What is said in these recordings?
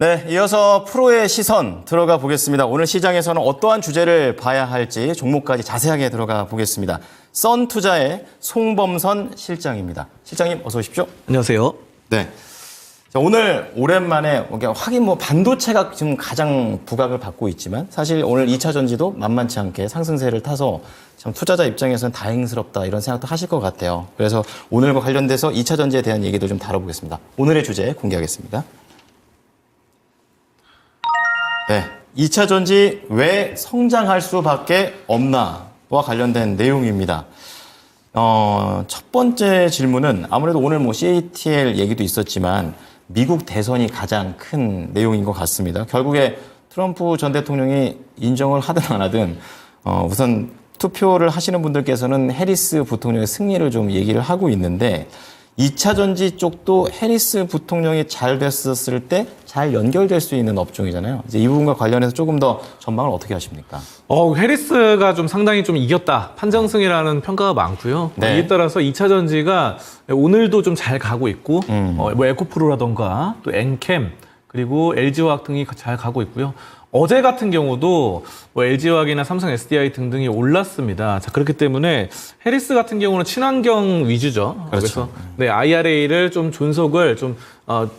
네, 이어서 프로의 시선 들어가 보겠습니다. 오늘 시장에서는 어떠한 주제를 봐야 할지 종목까지 자세하게 들어가 보겠습니다. 썬투자의 송범선 실장입니다. 실장님 어서 오십시오. 안녕하세요. 네. 자, 오늘 오랜만에 하긴 반도체가 지금 가장 부각을 받고 있지만 사실 오늘 2차 전지도 만만치 않게 상승세를 타서 참 투자자 입장에서는 다행스럽다 이런 생각도 하실 것 같아요. 그래서 오늘과 관련돼서 2차 전지에 대한 얘기도 좀 다뤄보겠습니다. 오늘의 주제 공개하겠습니다. 네, 2차 전지 왜 성장할 수밖에 없나와 관련된 내용입니다. 첫 번째 질문은 아무래도 오늘 CATL 얘기도 있었지만 미국 대선이 가장 큰 내용인 것 같습니다. 결국에 트럼프 전 대통령이 인정을 하든 안 하든 우선 투표를 하시는 분들께서는 해리스 부통령의 승리를 좀 얘기를 하고 있는데 2차 전지 쪽도 해리스 부통령이 잘 됐었을 때 잘 연결될 수 있는 업종이잖아요. 이제 이 부분과 관련해서 조금 더 전망을 어떻게 하십니까? 해리스가 좀 상당히 좀 이겼다. 판정승이라는 평가가 많고요. 네. 이에 따라서 2차 전지가 오늘도 좀 잘 가고 있고, 에코프로라던가 또 엔캠 그리고 LG화학 등이 잘 가고 있고요. 어제 같은 경우도 LG화학이나 삼성 SDI 등등이 올랐습니다. 자, 그렇기 때문에 해리스 같은 경우는 친환경 위주죠. 그렇죠. 그래서 네, IRA를 좀 존속을 좀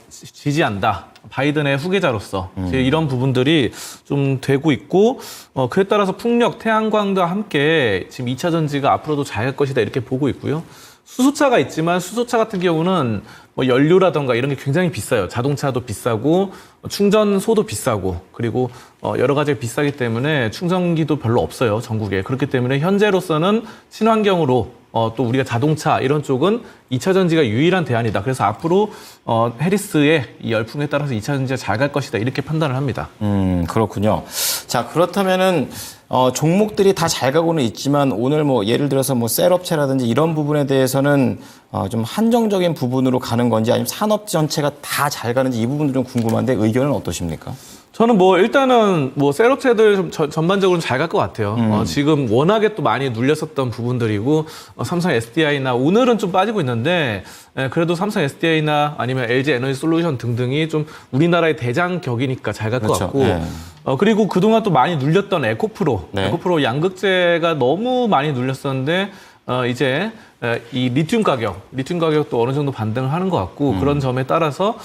지지한다. 바이든의 후계자로서 이런 부분들이 좀 되고 있고 그에 따라서 풍력, 태양광과 함께 지금 2차 전지가 앞으로도 잘 갈 것이다 이렇게 보고 있고요. 수소차가 있지만 수소차 같은 경우는 연료라던가 이런 게 굉장히 비싸요. 자동차도 비싸고 충전소도 비싸고 그리고 여러 가지 비싸기 때문에 충전기도 별로 없어요. 전국에. 그렇기 때문에 현재로서는 친환경으로 또 우리가 자동차 이런 쪽은 2차 전지가 유일한 대안이다. 그래서 앞으로 해리스의 이 열풍에 따라서 2차 전지가 잘 갈 것이다. 이렇게 판단을 합니다. 그렇군요. 자, 그렇다면은 종목들이 다 잘 가고는 있지만 오늘 예를 들어서 셀업체라든지 이런 부분에 대해서는 좀 한정적인 부분으로 가는 건지 아니면 산업 전체가 다 잘 가는지 이 부분도 좀 궁금한데 의견은 어떠십니까? 저는 일단은 셀업체들 전반적으로 잘 갈 것 같아요. 지금 워낙에 또 많이 눌렸었던 부분들이고 삼성 SDI나 오늘은 좀 빠지고 있는데 그래도 삼성 SDI나 아니면 LG 에너지 솔루션 등등이 좀 우리나라의 대장격이니까 잘 갈 것 그렇죠. 같고 네. 그리고 그동안 또 많이 눌렸던 에코프로 네. 에코프로 양극재가 너무 많이 눌렸었는데 이제 이 리튬 가격도 어느 정도 반등을 하는 것 같고 그런 점에 따라서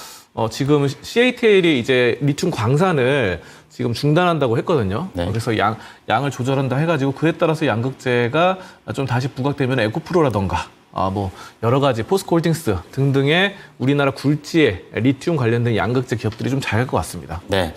지금 CATL이 이제 리튬 광산을 지금 중단한다고 했거든요. 네. 그래서 양을 조절한다 해가지고 그에 따라서 양극재가 좀 다시 부각되면 에코프로라던가 여러 가지 포스코홀딩스 등등의 우리나라 굴지의 리튬 관련된 양극재 기업들이 좀 잘 갈 것 같습니다. 네.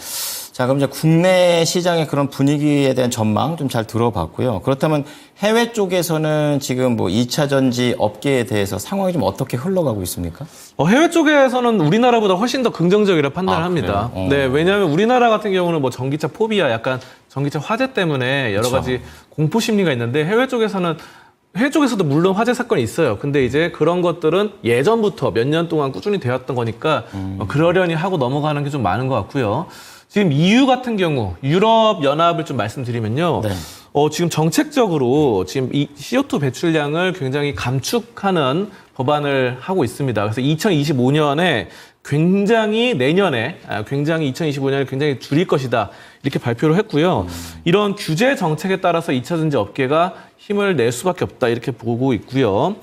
자, 그럼 이제 국내 시장의 그런 분위기에 대한 전망 좀 잘 들어봤고요. 그렇다면 해외 쪽에서는 지금 2차 전지 업계에 대해서 상황이 좀 어떻게 흘러가고 있습니까? 해외 쪽에서는 우리나라보다 훨씬 더 긍정적이라 판단을 합니다. 그래요? 네, 왜냐하면 우리나라 같은 경우는 전기차 포비아, 약간 전기차 화재 때문에 여러 그렇죠. 가지 공포 심리가 있는데 해외 쪽에서도 물론 화재 사건이 있어요. 근데 이제 그런 것들은 예전부터 몇 년 동안 꾸준히 되었던 거니까 그러려니 하고 넘어가는 게 좀 많은 것 같고요. 지금 EU 같은 경우 유럽 연합을 좀 말씀드리면요. 네. 지금 정책적으로 지금 이 CO2 배출량을 굉장히 감축하는 법안을 하고 있습니다. 그래서 2025년에 굉장히 2025년에 굉장히 줄일 것이다. 이렇게 발표를 했고요. 이런 규제 정책에 따라서 2차 전지 업계가 힘을 낼 수밖에 없다. 이렇게 보고 있고요.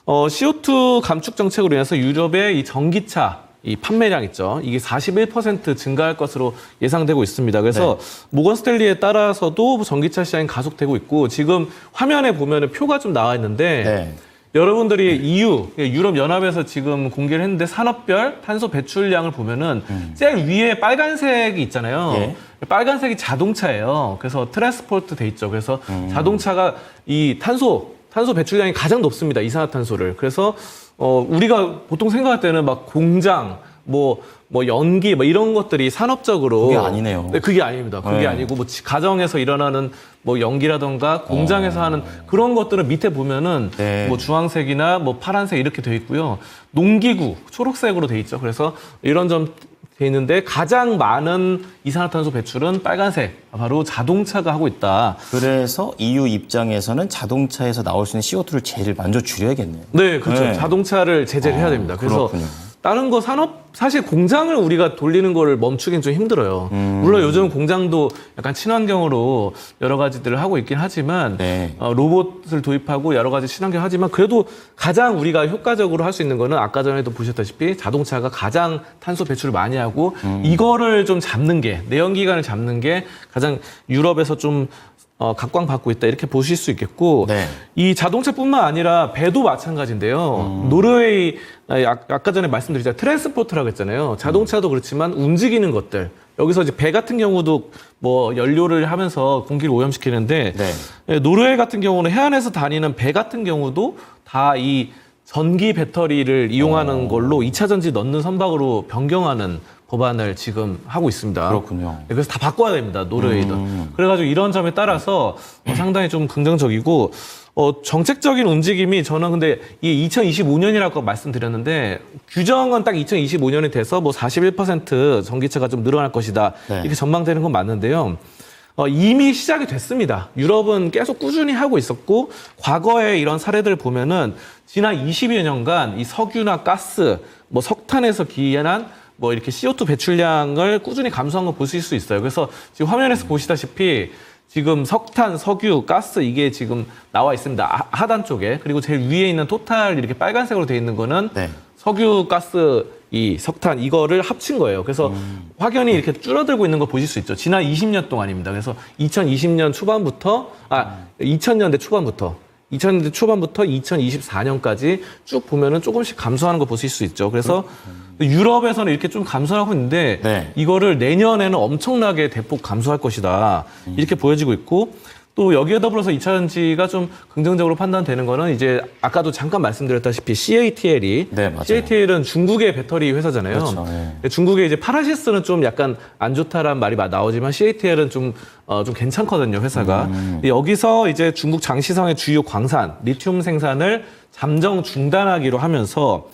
CO2 감축 정책으로 인해서 유럽의 이 전기차 이 판매량 있죠. 이게 41% 증가할 것으로 예상되고 있습니다. 그래서 모건 스탠리에 따라서도 전기차 시장이 가속되고 있고 지금 화면에 보면은 표가 좀 나와 있는데 여러분들이 EU, 유럽 연합에서 지금 공개를 했는데 산업별 탄소 배출량을 보면은 제일 위에 빨간색이 있잖아요. 빨간색이 자동차예요. 그래서 트랜스포트 돼 있죠. 그래서 자동차가 이 탄소 배출량이 가장 높습니다. 이산화탄소를. 그래서 우리가 보통 생각할 때는 공장, 연기, 이런 것들이 산업적으로. 그게 아니네요. 네, 그게 아닙니다. 그게 아니고, 가정에서 일어나는 연기라던가 공장에서 하는 그런 것들은 밑에 보면은 주황색이나 파란색 이렇게 돼 있고요. 농기구, 초록색으로 돼 있죠. 그래서 이런 점 돼 있는데 가장 많은 이산화탄소 배출은 빨간색, 바로 자동차가 하고 있다. 그래서 EU 입장에서는 자동차에서 나올 수 있는 CO2를 제일 먼저 줄여야겠네요. 네, 그렇죠. 자동차를 제재를 해야 됩니다. 그래서 그렇군요. 다른 거 산업 사실 공장을 우리가 돌리는 거를 멈추긴 좀 힘들어요. 물론 요즘 공장도 약간 친환경으로 여러 가지들을 하고 있긴 하지만 네. 로봇을 도입하고 여러 가지 친환경 하지만 그래도 가장 우리가 효과적으로 할 수 있는 거는 아까 전에도 보셨다시피 자동차가 가장 탄소 배출을 많이 하고 이거를 좀 잡는 게 내연기관을 잡는 게 가장 유럽에서 좀 각광받고 있다 이렇게 보실 수 있겠고 네. 이 자동차뿐만 아니라 배도 마찬가지인데요. 노르웨이 아까 전에 말씀드렸잖아요. 트랜스포트라고 했잖아요. 자동차도 그렇지만 움직이는 것들 여기서 이제 배 같은 경우도 뭐 연료를 하면서 공기를 오염시키는데 네. 노르웨이 같은 경우는 해안에서 다니는 배 같은 경우도 다 이 전기 배터리를 이용하는 걸로 2차 전지 넣는 선박으로 변경하는 법안을 지금 하고 있습니다. 그렇군요. 네, 그래서 다 바꿔야 됩니다. 노르웨이도. 그래가지고 이런 점에 따라서 상당히 좀 긍정적이고 정책적인 움직임이 저는 근데 이 2025년이라고 말씀드렸는데 규정은 딱 2025년이 돼서 뭐 41% 전기차가 좀 늘어날 것이다. 네. 이렇게 전망되는 건 맞는데요. 이미 시작이 됐습니다. 유럽은 계속 꾸준히 하고 있었고 과거의 이런 사례들을 보면은 지난 20여 년간 이 석유나 가스, 뭐 석탄에서 기인한 뭐 이렇게 CO2 배출량을 꾸준히 감소한 거 보실 수 있어요. 그래서 지금 화면에서 보시다시피 지금 석탄, 석유, 가스 이게 지금 나와 있습니다. 하단 쪽에. 그리고 제일 위에 있는 토탈 이렇게 빨간색으로 되어 있는 거는 네. 석유, 가스, 이 석탄 이거를 합친 거예요. 그래서 확연히 이렇게 줄어들고 있는 거 보실 수 있죠. 지난 20년 동안입니다. 그래서 2020년 초반부터 2000년대 초반부터 2000년대 초반부터 2024년까지 쭉 보면은 조금씩 감소하는 거 보실 수 있죠. 그래서 유럽에서는 이렇게 좀 감소하고 있는데 네. 이거를 내년에는 엄청나게 대폭 감소할 것이다. 이렇게 보여지고 있고 또 여기에 더불어서 2차 전지가 좀 긍정적으로 판단되는 거는 이제 아까도 잠깐 말씀드렸다시피 CATL이 네, 맞아요. CATL은 중국의 배터리 회사잖아요. 그렇죠, 네. 중국의 이제 파라시스는 좀 약간 안 좋다라는 말이 나오지만 CATL은 좀 괜찮거든요, 회사가. 여기서 이제 중국 장시성의 주요 광산, 리튬 생산을 잠정 중단하기로 하면서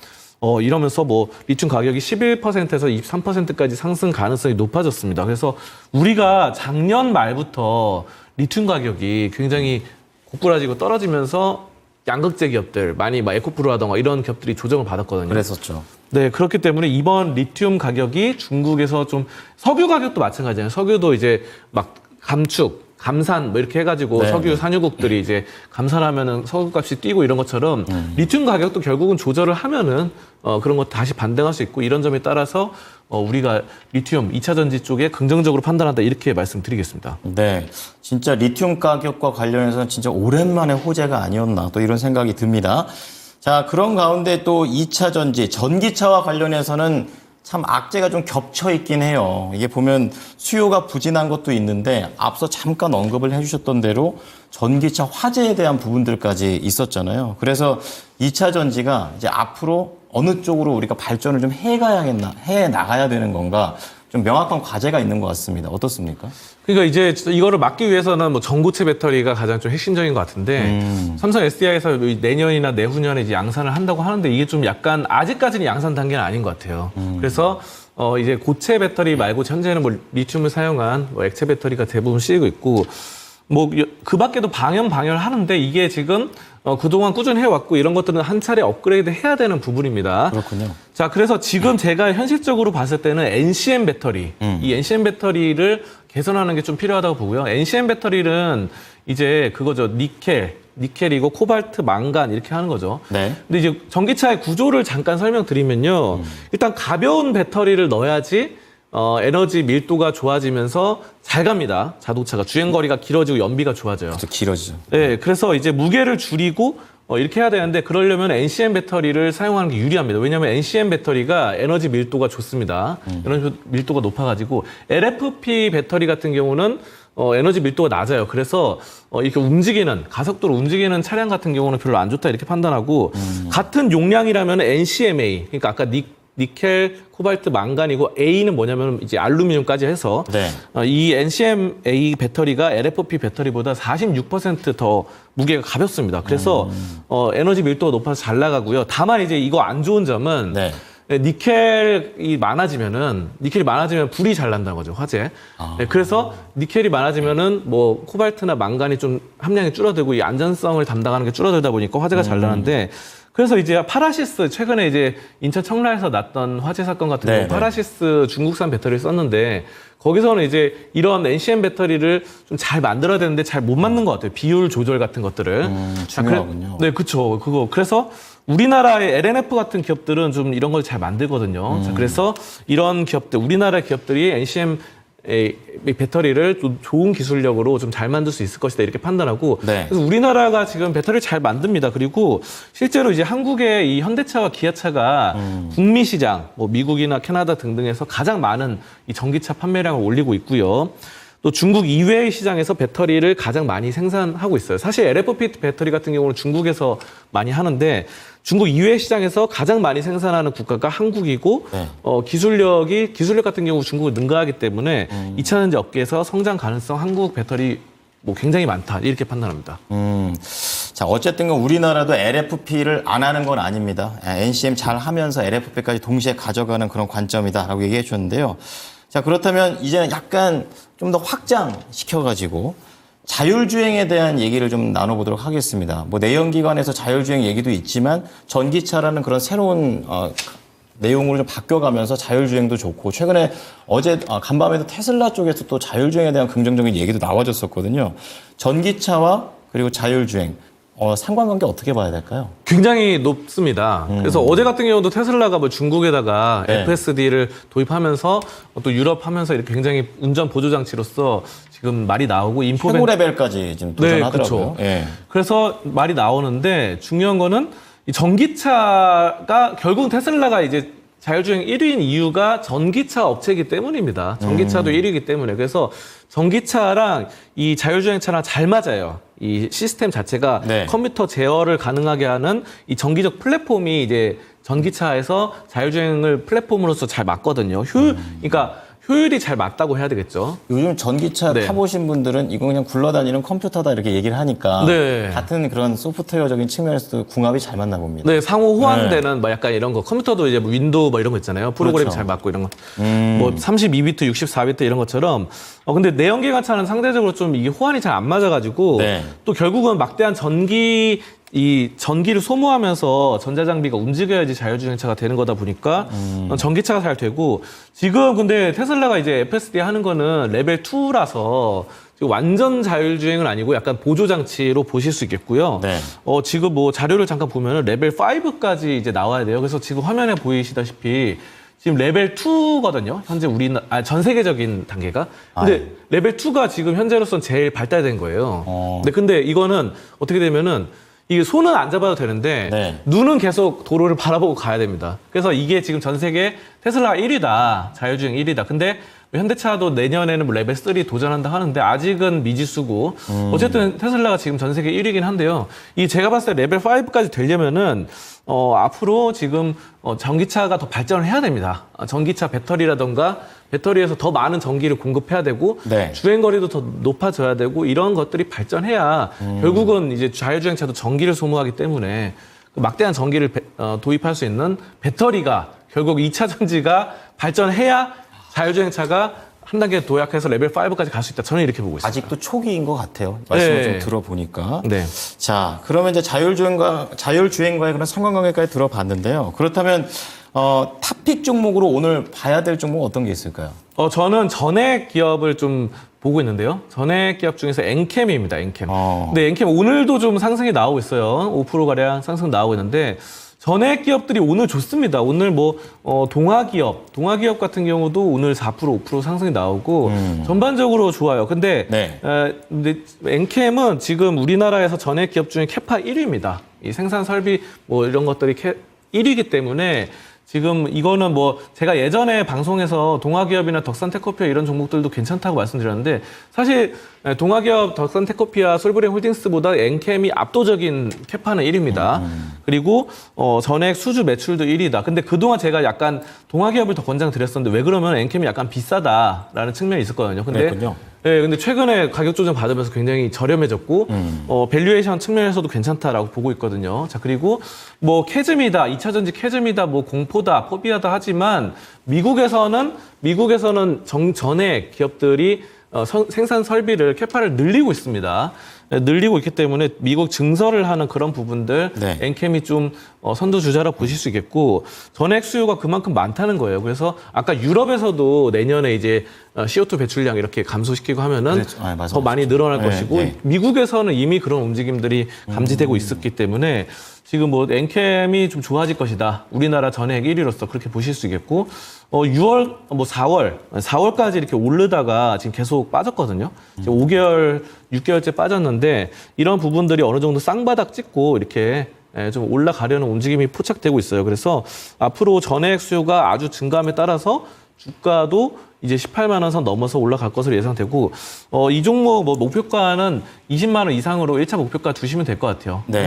이러면서 뭐 리튬 가격이 11%에서 23%까지 상승 가능성이 높아졌습니다. 그래서 우리가 작년 말부터 리튬 가격이 굉장히 고꾸라지고 떨어지면서 양극재 기업들 많이 막 에코프로라던가 이런 기업들이 조정을 받았거든요. 그랬었죠. 네, 그렇기 때문에 이번 리튬 가격이 중국에서 좀 석유 가격도 마찬가지예요. 석유도 이제 막 감축, 감산 뭐 이렇게 해가지고 네, 석유 네. 산유국들이 이제 감산하면은 석유값이 뛰고 이런 것처럼 리튬 가격도 결국은 조절을 하면은 그런 거 다시 반등할 수 있고 이런 점에 따라서 우리가 리튬 2차 전지 쪽에 긍정적으로 판단한다 이렇게 말씀드리겠습니다. 네. 진짜 리튬 가격과 관련해서는 진짜 오랜만에 호재가 아니었나 또 이런 생각이 듭니다. 자, 그런 가운데 또 2차 전지, 전기차와 관련해서는 참 악재가 좀 겹쳐 있긴 해요. 이게 보면 수요가 부진한 것도 있는데 앞서 잠깐 언급을 해주셨던 대로 전기차 화재에 대한 부분들까지 있었잖아요. 그래서 2차 전지가 이제 앞으로 어느 쪽으로 우리가 발전을 좀 해 나가야 되는 건가 좀 명확한 과제가 있는 것 같습니다. 어떻습니까? 그러니까 이제 이거를 막기 위해서는 뭐 전고체 배터리가 가장 좀 핵심적인 것 같은데 삼성 SDI에서 내년이나 내후년에 이제 양산을 한다고 하는데 이게 좀 약간 아직까지는 양산 단계는 아닌 것 같아요. 그래서 이제 고체 배터리 말고 현재는 뭐 리튬을 사용한 뭐 액체 배터리가 대부분 쓰이고 있고 뭐 그 밖에도 방연을 하는데 이게 지금 그동안 꾸준히 해왔고 이런 것들은 한 차례 업그레이드 해야 되는 부분입니다. 그렇군요. 자, 그래서 지금 제가 현실적으로 봤을 때는 NCM 배터리, 이 NCM 배터리를 개선하는 게 좀 필요하다고 보고요. NCM 배터리는 이제 그거죠. 니켈이고 코발트, 망간 이렇게 하는 거죠. 네. 근데 이제 전기차의 구조를 잠깐 설명드리면요. 일단 가벼운 배터리를 넣어야지 에너지 밀도가 좋아지면서 잘 갑니다. 자동차가 주행거리가 길어지고 연비가 좋아져요. 또 길어지죠. 네, 그래서 이제 무게를 줄이고 이렇게 해야 되는데 그러려면 NCM 배터리를 사용하는 게 유리합니다. 왜냐하면 NCM 배터리가 에너지 밀도가 좋습니다. 에너지 밀도가 높아가지고 LFP 배터리 같은 경우는 에너지 밀도가 낮아요. 그래서 이렇게 가속도로 움직이는 차량 같은 경우는 별로 안 좋다 이렇게 판단하고 같은 용량이라면 NCMA, 그러니까 아까 니켈, 코발트, 망간이고 A는 뭐냐면 이제 알루미늄까지 해서 네. 이 NCMA 배터리가 LFP 배터리보다 46% 더 무게가 가볍습니다. 그래서 에너지 밀도가 높아서 잘 나가고요. 다만 이제 이거 안 좋은 점은 네. 니켈이 많아지면 불이 잘 난다는 거죠, 화재. 네, 그래서 니켈이 많아지면은 뭐 코발트나 망간이 좀 함량이 줄어들고 이 안전성을 담당하는 게 줄어들다 보니까 화재가 잘 나는데 그래서 이제 파라시스 최근에 이제 인천 청라에서 났던 화재 사건 같은 경우 네, 네. 파라시스 중국산 배터리를 썼는데 거기서는 이제 이런 NCM 배터리를 좀 잘 만들어야 되는데 잘 못 만든 것 같아요. 비율 조절 같은 것들을. 중요하군요. 네, 그렇죠. 그거 그래서 우리나라의 LNF 같은 기업들은 좀 이런 걸 잘 만들거든요. 자, 그래서 이런 기업들, 우리나라 기업들이 NCM 배터리를 좀 좋은 기술력으로 좀 잘 만들 수 있을 것이다 이렇게 판단하고 네. 그래서 우리나라가 지금 배터리를 잘 만듭니다. 그리고 실제로 이제 한국의 이 현대차와 기아차가 북미 시장, 뭐 미국이나 캐나다 등등에서 가장 많은 이 전기차 판매량을 올리고 있고요. 또 중국 이외의 시장에서 배터리를 가장 많이 생산하고 있어요. 사실 LFP 배터리 같은 경우는 중국에서 많이 하는데 중국 이외의 시장에서 가장 많이 생산하는 국가가 한국이고 네. 기술력 같은 경우 중국은 능가하기 때문에 2차전지 업계에서 성장 가능성 한국 배터리 뭐 굉장히 많다 이렇게 판단합니다. 자, 어쨌든 우리나라도 LFP를 안 하는 건 아닙니다. NCM 잘 하면서 LFP까지 동시에 가져가는 그런 관점이다라고 얘기해 주셨는데요. 자, 그렇다면 이제는 약간 좀 더 확장시켜가지고 자율주행에 대한 얘기를 좀 나눠보도록 하겠습니다. 뭐 내연기관에서 자율주행 얘기도 있지만 전기차라는 그런 새로운 내용으로 좀 바뀌어가면서 자율주행도 좋고 최근에 간밤에도 테슬라 쪽에서 또 자율주행에 대한 긍정적인 얘기도 나와줬었거든요. 전기차와 그리고 자율주행 상관관계 어떻게 봐야 될까요? 굉장히 높습니다. 그래서 어제 같은 경우도 테슬라가 뭐 중국에다가 네. FSD를 도입하면서 또 유럽 하면서 이렇게 굉장히 운전 보조 장치로서 지금 말이 나오고 최고 레벨까지 지금 도전하더라고요. 네, 예. 그래서 말이 나오는데 중요한 거는 이 전기차가 결국은 테슬라가 이제 자율주행 1위인 이유가 전기차 업체이기 때문입니다. 전기차도 1위이기 때문에. 그래서 전기차랑 이 자율주행차랑 잘 맞아요. 이 시스템 자체가 네. 컴퓨터 제어를 가능하게 하는 이 전기적 플랫폼이 이제 전기차에서 자율주행을 플랫폼으로서 잘 맞거든요. 그러니까 효율이 잘 맞다고 해야 되겠죠. 요즘 전기차 네. 타보신 분들은 이건 그냥 굴러다니는 컴퓨터다 이렇게 얘기를 하니까 네. 같은 그런 소프트웨어적인 측면에서도 궁합이 잘 맞나 봅니다. 네, 상호 호환되는 뭐 약간 이런 거 컴퓨터도 이제 뭐 윈도우 뭐 이런 거 있잖아요. 프로그램 그렇죠. 잘 맞고 이런 거. 뭐 32비트, 64비트 이런 것처럼 근데 내연기관차는 상대적으로 좀 이게 호환이 잘 안 맞아 가지고 네. 또 결국은 막대한 전기를 소모하면서 전자장비가 움직여야지 자율주행차가 되는 거다 보니까 전기차가 잘 되고 지금 근데 테슬라가 이제 FSD 하는 거는 레벨 2라서 지금 완전 자율주행은 아니고 약간 보조장치로 보실 수 있겠고요. 네. 지금 뭐 자료를 잠깐 보면은 레벨 5까지 이제 나와야 돼요. 그래서 지금 화면에 보이시다시피 지금 레벨 2거든요. 현재 전 세계적인 단계가. 근데 레벨 2가 지금 현재로서는 제일 발달된 거예요. 근데 이거는 어떻게 되면은 이게 손은 안 잡아도 되는데 네. 눈은 계속 도로를 바라보고 가야 됩니다. 그래서 이게 지금 전 세계 테슬라가 1위다. 자율주행 1위다. 근데 현대차도 내년에는 뭐 레벨 3 도전한다 하는데 아직은 미지수고 어쨌든 테슬라가 지금 전 세계 1위긴 한데요. 제가 봤을 때 레벨 5까지 되려면은 앞으로 지금 전기차가 더 발전을 해야 됩니다. 전기차 배터리라던가 배터리에서 더 많은 전기를 공급해야 되고 네. 주행거리도 더 높아져야 되고 이런 것들이 발전해야 결국은 이제 자율주행차도 전기를 소모하기 때문에 그 막대한 전기를 도입할 수 있는 배터리가 결국 2차 전지가 발전해야 자율주행차가 한 단계 도약해서 레벨 5까지 갈 수 있다. 저는 이렇게 보고 있습니다. 아직도 초기인 것 같아요. 말씀을 네. 좀 들어보니까. 네. 자, 그러면 이제 자율주행과의 그런 상관관계까지 들어봤는데요. 그렇다면 탑픽 종목으로 오늘 봐야 될 종목 어떤 게 있을까요? 저는 전액 기업을 좀 보고 있는데요. 전액 기업 중에서 엔캠입니다. 엔캠. 근데 엔캠 오늘도 좀 상승이 나오고 있어요. 5%가량 상승 나오고 있는데 전액 기업들이 오늘 좋습니다. 오늘 동아기업 같은 경우도 오늘 4%, 5% 상승이 나오고 전반적으로 좋아요. 근데 네. 엔캠은 지금 우리나라에서 전액 기업 중에 캐파 1위입니다. 이 생산 설비 이런 것들이 1위이기 때문에 지금 이거는 제가 예전에 방송에서 동아기업이나 덕산테크피아 이런 종목들도 괜찮다고 말씀드렸는데 사실 동아기업, 덕산테크피아, 솔브레인 홀딩스보다 엔캠이 압도적인 캐파는 1위입니다. 그리고 전액 수주 매출도 1위다. 근데 그동안 제가 약간 동아기업을 더 권장드렸었는데 왜 그러면 엔캠이 약간 비싸다라는 측면이 있었거든요. 그랬군요. 근데 최근에 가격 조정 받으면서 굉장히 저렴해졌고, 밸류에이션 측면에서도 괜찮다라고 보고 있거든요. 자, 그리고 캐즘이다, 2차전지 캐즘이다, 공포다, 포비아다 하지만 미국에서는 전액 기업들이 생산 설비를 캐파를 늘리고 있습니다. 늘리고 있기 때문에 미국 증설을 하는 그런 부분들 네. 엔캠이 좀 선두주자라 보실 수 있겠고 전액 수요가 그만큼 많다는 거예요. 그래서 아까 유럽에서도 내년에 이제 CO2 배출량 이렇게 감소시키고 하면은 그렇죠. 아, 맞아, 더 많이 늘어날 네, 것이고 네. 미국에서는 이미 그런 움직임들이 감지되고 있었기 때문에 지금 뭐 엔캠이 좀 좋아질 것이다. 우리나라 전액 1위로서 그렇게 보실 수 있겠고 6월, 뭐 4월까지 이렇게 오르다가 지금 계속 빠졌거든요. 이제 5개월, 6개월째 빠졌는데 이런 부분들이 어느 정도 쌍바닥 찍고 이렇게 좀 올라가려는 움직임이 포착되고 있어요. 그래서 앞으로 전액 수요가 아주 증가함에 따라서 주가도 이제 18만 원 선 넘어서 올라갈 것으로 예상되고 이 종목 뭐 목표가는 20만 원 이상으로 1차 목표가 두시면 될 것 같아요. 네.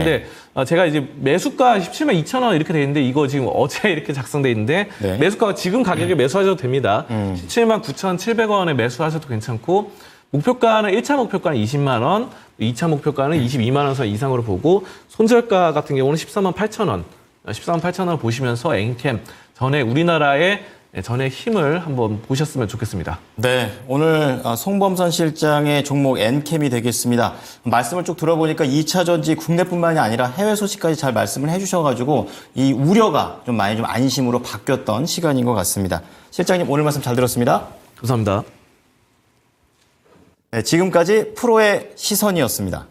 근데 제가 이제 매수가 17만 2천 원 이렇게 돼 있는데 이거 지금 어제 이렇게 작성돼 있는데 네. 매수가가 지금 가격에 매수하셔도 됩니다. 17만 9,700원에 매수하셔도 괜찮고 목표가는 1차 목표가는 20만 원, 2차 목표가는 22만 원 선 이상으로 보고 손절가 같은 경우는 14만 8천 원, 14만 8천 원을 보시면서 엔캠 전에 우리나라의 전의 힘을 한번 보셨으면 좋겠습니다. 네, 오늘 송범선 실장의 종목 엔캠이 되겠습니다. 말씀을 쭉 들어보니까 2차 전지 국내뿐만이 아니라 해외 소식까지 잘 말씀을 해주셔가지고 이 우려가 좀 많이 좀 안심으로 바뀌었던 시간인 것 같습니다. 실장님 오늘 말씀 잘 들었습니다. 감사합니다. 네, 지금까지 프로의 시선이었습니다.